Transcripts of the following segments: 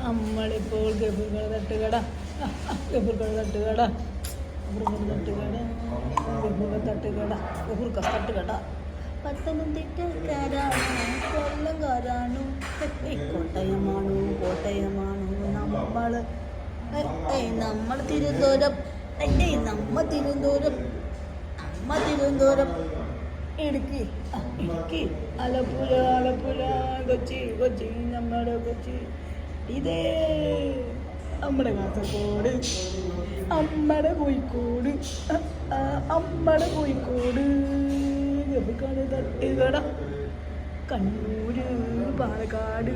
നമ്മളിപ്പോൾ ഗഫൂർക്കട തട്ടുകട ഗഫൂർക്കട തട്ടുകട ഗഫൂർക്ക തട്ടുകട പത്തനംതിട്ടക്കാരാണ് കൊല്ലംകാരാണ് കോട്ടയമാണു നമ്മൾ തിരുവനന്തപുരം നമ്മ തിരുവനന്തപുരം ഇടുക്കി ആലപ്പുഴ കൊച്ചി നമ്മുടെ കൊച്ചി ഇതേ നമ്മുടെ കാസർഗോഡ് നമ്മുടെ കോഴിക്കോട് ഗഫൂർക്കട തട്ടുകട കണ്ണൂര് പാലക്കാട്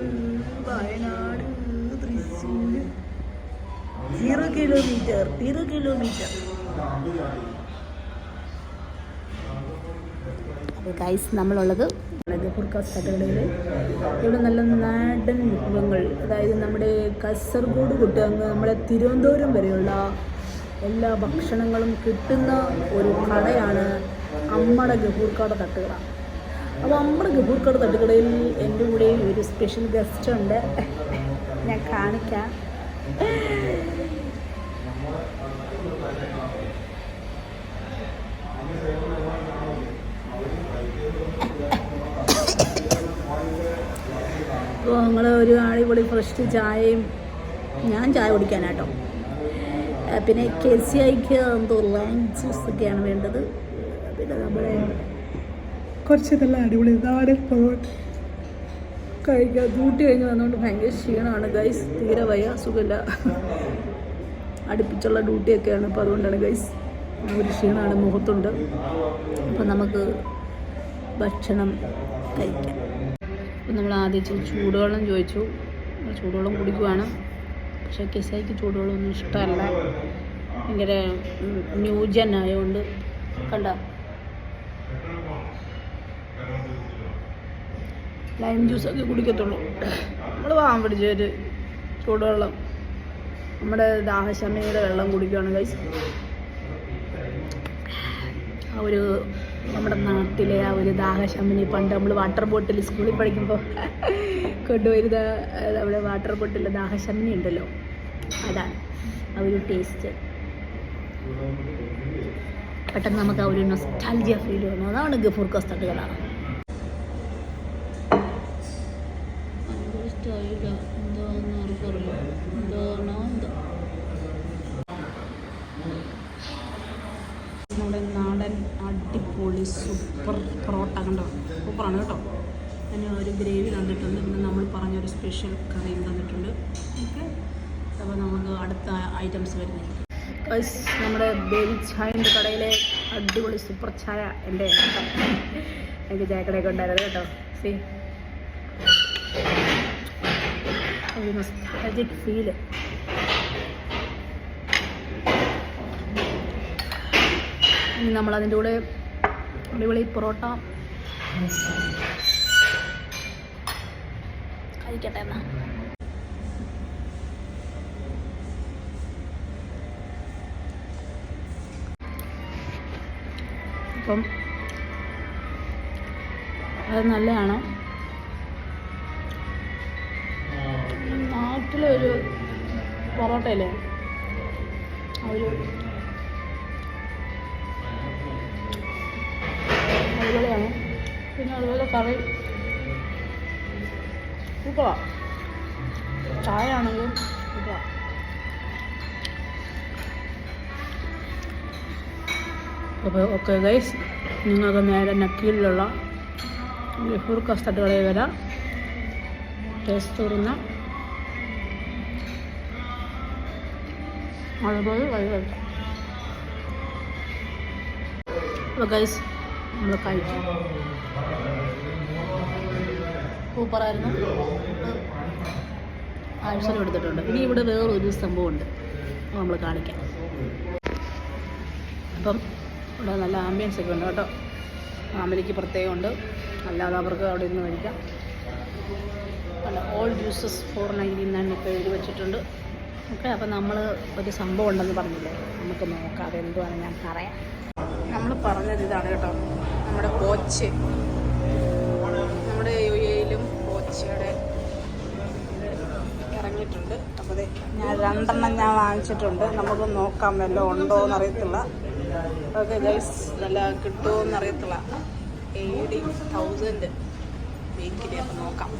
വയനാട് തൃശ്ശൂർ 0 കിലോമീറ്റർ അപ്പോൾ ഗൈസ് നമ്മളുള്ളത് ഗഫൂർക്ക തട്ടുകടയിൽ ഇവിടെ നല്ല നാടൻ വിഭവങ്ങൾ, അതായത് നമ്മുടെ കാസർഗോഡ് തൊട്ട് നമ്മുടെ തിരുവനന്തപുരം വരെയുള്ള എല്ലാ ഭക്ഷണങ്ങളും കിട്ടുന്ന ഒരു കടയാണ് നമ്മുടെ ഗഫൂർക്കട തട്ടുകട. അപ്പോൾ നമ്മുടെ ഗഫൂർക്കട തട്ടുകടയിൽ എൻ്റെ കൂടെ ഒരു സ്പെഷ്യൽ ഗസ്റ്റ് ഉണ്ട്, ഞാൻ കാണിക്കാം. അപ്പോൾ ഞങ്ങൾ ഒരു അടിപൊളി ഫ്രഷ് ചായയും, ഞാൻ ചായ കുടിക്കാനാട്ടോ, പിന്നെ KCIക്ക് എന്തോ ലൈം ജ്യൂസൊക്കെയാണ് വേണ്ടത്. പിന്നെ നമ്മുടെ കുറച്ച് നല്ല അടിപൊളി നാടൻ കഴിക്കുക. ഡ്യൂട്ടി കഴിഞ്ഞ് വന്നുകൊണ്ട് ഭയങ്കര ക്ഷീണമാണ് ഗൈസ്, തീരെ വയ്യ, സുഖമില്ല, അടുപ്പിച്ചുള്ള ഡ്യൂട്ടിയൊക്കെയാണ്. അപ്പോൾ അതുകൊണ്ടാണ് ഗൈസ് ഒരു ക്ഷീണമാണ്, മുഖത്തുണ്ട്. അപ്പോൾ നമുക്ക് ഭക്ഷണം കഴിക്കാം. അപ്പോൾ നമ്മൾ ആദ്യം ചൂടുവെള്ളം ചോദിച്ചു, ചൂടുവെള്ളം കുടിക്കുവാണ്. പക്ഷേ KCIക്ക് ചൂടുവെള്ളമൊന്നും ഇഷ്ടമല്ല, ഭയങ്കര ന്യൂജൻ ആയതുകൊണ്ട്. കണ്ട ലൈം ജ്യൂസൊക്കെ കുടിക്കത്തുള്ളൂ. നമ്മൾ വാങ്ങാൻ പിടിച്ചൊരു ചൂടുവെള്ളം, നമ്മുടെ ദാഹശമനിയുടെ വെള്ളം കുടിക്കുകയാണ് ഗൈസ്. ആ ഒരു നമ്മുടെ നാട്ടിലെ ആ ഒരു ദാഹശമനി, പണ്ട് നമ്മൾ വാട്ടർ ബോട്ടിൽ സ്കൂളിൽ പഠിക്കുമ്പോൾ കൊണ്ടുവരുന്ന നമ്മുടെ വാട്ടർ ബോട്ടിൽ ദാഹശമനി ഉണ്ടല്ലോ, അതാണ് ആ ഒരു ടേസ്റ്റ്. പെട്ടെന്ന് നമുക്ക് ആ ഒരു നൊസ്റ്റാൾജിയ ഫീൽ വന്നു. അതാണ് ഗഫൂർക്ക തട്ടുകട. നമ്മുടെ നാടൻ അടിപൊളി സൂപ്പർ പൊറോട്ട കണ്ടോ, സൂപ്പറാണ് കേട്ടോ. അതിന് ഒരു ഗ്രേവി തന്നിട്ടുണ്ട്, പിന്നെ നമ്മൾ പറഞ്ഞൊരു സ്പെഷ്യൽ കറിയും തന്നിട്ടുണ്ട്. ഓക്കെ, അപ്പോൾ നമുക്ക് അടുത്ത ഐറ്റംസ് വരുന്നത് നമ്മുടെ ബേബി ചായൻ്റെ കടയിലെ അടിപൊളി സൂപ്പർ ചായ. എൻ്റെ എനിക്ക് ചായക്കടയൊക്കെ ഉണ്ടായിരുന്നു കേട്ടോ. സീ ഒരു നൊസ്റ്റാൾജിക് ഫീല്. ഇനി നമ്മളതിൻ്റെ കൂടെ അടിപൊളി പൊറോട്ട കഴിക്കട്ടെ എന്നാ. അപ്പം അത് നല്ലതാണ്. നാട്ടിലൊരു പൊറോട്ടയില്ലേ ആ ഒരു അടിപൊളിയാണ്. പിന്നെ അതുപോലെ കറി സൂപ്പറാണ്, ചായ ആണെങ്കിലും സൂപ്പറാണ്. അപ്പോൾ ഓക്കെ ഗൈസ്, നിങ്ങൾക്ക് നേരെ നക്കീലിലുള്ള ഗഫൂർക്ക തട്ടുകടയിൽ വരാം. ടേസ്റ്റ് തോറുന്ന അതുപോലെ വഴി കഴിക്കാം. അപ്പോൾ ഗൈസ് നമ്മൾ കഴിച്ചു, സൂപ്പറായിരുന്നു. ആഴ്ചയിൽ എടുത്തിട്ടുണ്ട്. ഇനി ഇവിടെ വേറൊരു സംഭവമുണ്ട്, നമ്മൾ കാണിക്കാം. അപ്പം ഇവിടെ നല്ല ആംബിയൻസ് ഒക്കെ ഉണ്ട് കേട്ടോ. ഫാമിലിക്ക് പ്രത്യേകമുണ്ട്, അല്ലാതെ അവർക്ക് അവിടെ ഇരുന്ന് കഴിക്കാം. അല്ല, ഓൾ ജ്യൂസസ് 499 ഇപ്പോൾ എഴുതി വെച്ചിട്ടുണ്ട്. ഓക്കെ, അപ്പം നമ്മൾ ഒരു സംഭവം ഉണ്ടെന്ന് പറഞ്ഞില്ലേ, നമുക്ക് നോക്കാം അതെന്തുവാണ് ഞാൻ പറയാം. നമ്മൾ പറഞ്ഞത് ഇതാണ് കേട്ടോ, നമ്മുടെ കോച്ച്, നമ്മുടെ UAE-യിലും കോച്ചയുടെ ഇറങ്ങി വാങ്ങിച്ചിട്ടുണ്ട്. അപ്പോൾ ഞാൻ 2 ഞാൻ വാങ്ങിച്ചിട്ടുണ്ട്. നമുക്ക് നോക്കാം വല്ലതും ഉണ്ടോ എന്നറിയത്തില്ല. ഓക്കെ ഗൈസ്, നല്ല കിട്ടുമോ എന്നറിയത്തില്ല. 80,000 വീക്കിലി. അപ്പോൾ നോക്കാം.